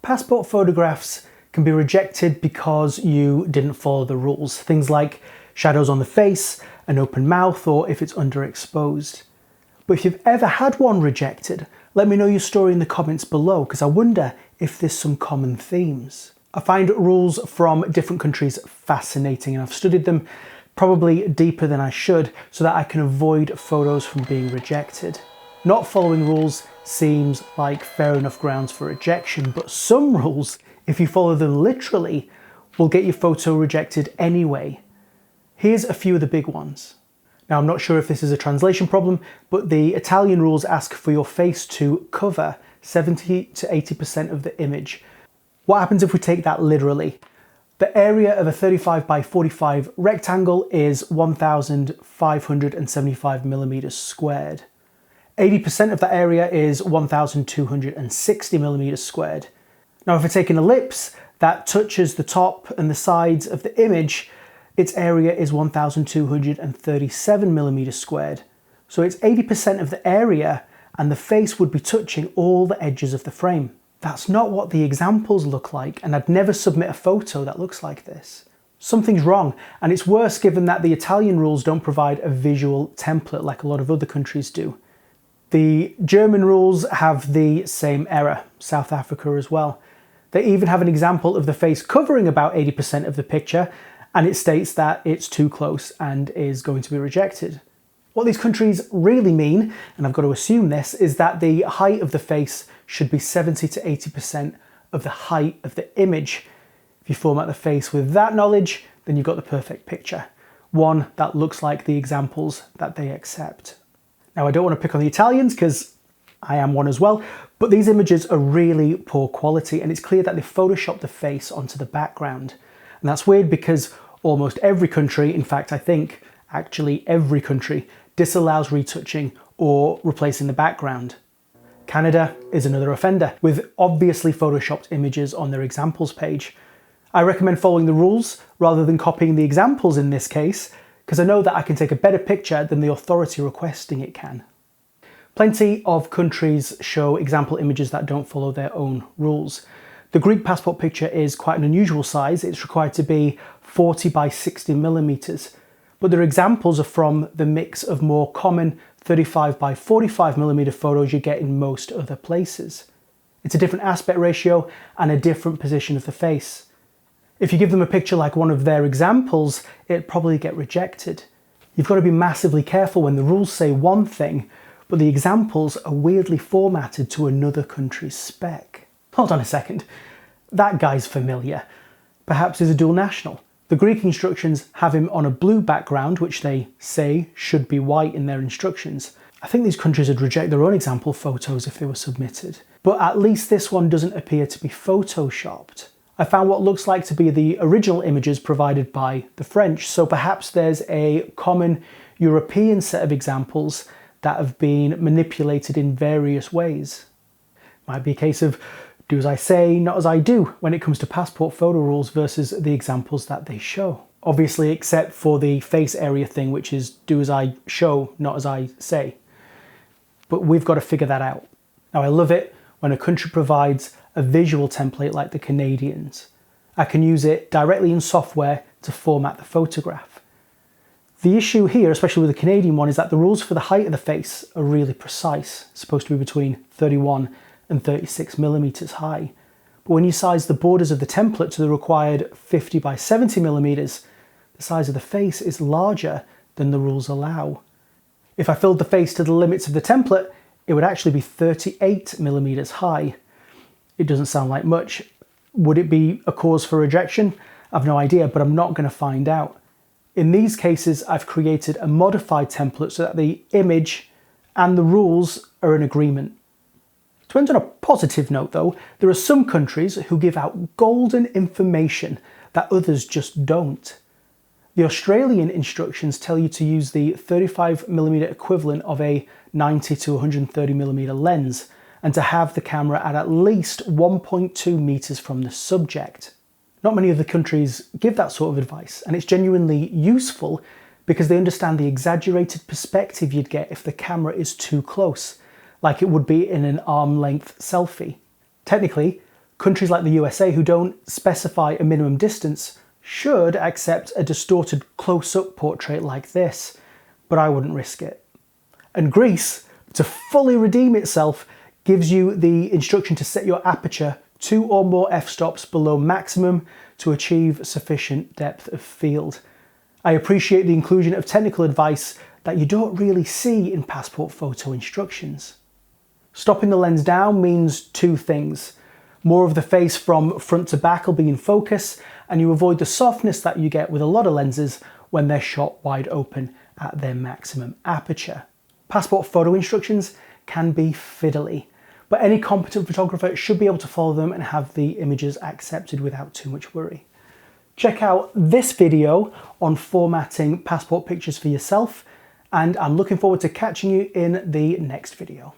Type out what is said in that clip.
passport photographs can be rejected because you didn't follow the rules. Things like shadows on the face, an open mouth, or if it's underexposed. But if you've ever had one rejected, let me know your story in the comments below, because I wonder if there's some common themes. I find rules from different countries fascinating, and I've studied them probably deeper than I should so that I can avoid photos from being rejected. Not following rules seems like fair enough grounds for rejection, but some rules, if you follow them literally, will get your photo rejected anyway. Here's a few of the big ones. Now, I'm not sure if this is a translation problem, but the Italian rules ask for your face to cover 70 to 80% of the image. What happens if we take that literally? The area of a 35 by 45 rectangle is 1,575 millimeters squared. 80% of that area is 1,260 millimeters squared. Now, if I take an ellipse that touches the top and the sides of the image, its area is 1,237 millimeters squared. So it's 80% of the area, and the face would be touching all the edges of the frame. That's not what the examples look like, and I'd never submit a photo that looks like this. Something's wrong, and it's worse given that the Italian rules don't provide a visual template like a lot of other countries do. The German rules have the same error, South Africa as well. They even have an example of the face covering about 80% of the picture, and it states that it's too close and is going to be rejected. What these countries really mean, and I've got to assume this, is that the height of the face should be 70 to 80% of the height of the image. If you format the face with that knowledge, then you've got the perfect picture. One that looks like the examples that they accept. Now, I don't want to pick on the Italians because I am one as well, but these images are really poor quality, and it's clear that they photoshopped the face onto the background. And that's weird because almost every country, in fact, I think actually every country, disallows retouching or replacing the background. Canada is another offender, with obviously photoshopped images on their examples page. I recommend following the rules rather than copying the examples in this case, because I know that I can take a better picture than the authority requesting it can. Plenty of countries show example images that don't follow their own rules. The Greek passport picture is quite an unusual size. It's required to be 40 by 60 millimeters, but their examples are from the mix of more common 35 by 45 millimeter photos you get in most other places. It's a different aspect ratio and a different position of the face. If you give them a picture like one of their examples, it'd probably get rejected. You've got to be massively careful when the rules say one thing, but the examples are weirdly formatted to another country's spec. Hold on a second, that guy's familiar. Perhaps he's a dual national. The Greek instructions have him on a blue background, which they say should be white in their instructions. I think these countries would reject their own example photos if they were submitted. But at least this one doesn't appear to be photoshopped. I found what looks like to be the original images provided by the French, so perhaps there's a common European set of examples that have been manipulated in various ways. Might be a case of do as I say, not as I do when it comes to passport photo rules versus the examples that they show. Obviously, except for the face area thing, which is do as I show, not as I say. But we've got to figure that out. Now, I love it when a country provides a visual template like the Canadians. I can use it directly in software to format the photograph. The issue here, especially with the Canadian one, is that the rules for the height of the face are really precise. It's supposed to be between 31 and 36 millimeters high. But when you size the borders of the template to the required 50 by 70 millimeters, the size of the face is larger than the rules allow. If I filled the face to the limits of the template, it would actually be 38 millimeters high. It doesn't sound like much. Would it be a cause for rejection? I've no idea, but I'm not going to find out. In these cases, I've created a modified template so that the image and the rules are in agreement. To end on a positive note though, there are some countries who give out golden information that others just don't. The Australian instructions tell you to use the 35mm equivalent of a 90 to 130mm lens and to have the camera at least 1.2 meters from the subject. Not many other countries give that sort of advice, and it's genuinely useful because they understand the exaggerated perspective you'd get if the camera is too close, like it would be in an arm-length selfie. Technically, Countries like the USA, who don't specify a minimum distance, should accept a distorted close-up portrait like this, but I wouldn't risk it. And Greece, to fully redeem itself, gives you the instruction to set your aperture 2 or more f-stops below maximum to achieve sufficient depth of field. I appreciate the inclusion of technical advice that you don't really see in passport photo instructions. Stopping the lens down means 2 things. More of the face from front to back will be in focus, and you avoid the softness that you get with a lot of lenses when they're shot wide open at their maximum aperture. Passport photo instructions can be fiddly, but any competent photographer should be able to follow them and have the images accepted without too much worry. Check out this video on formatting passport pictures for yourself, and I'm looking forward to catching you in the next video.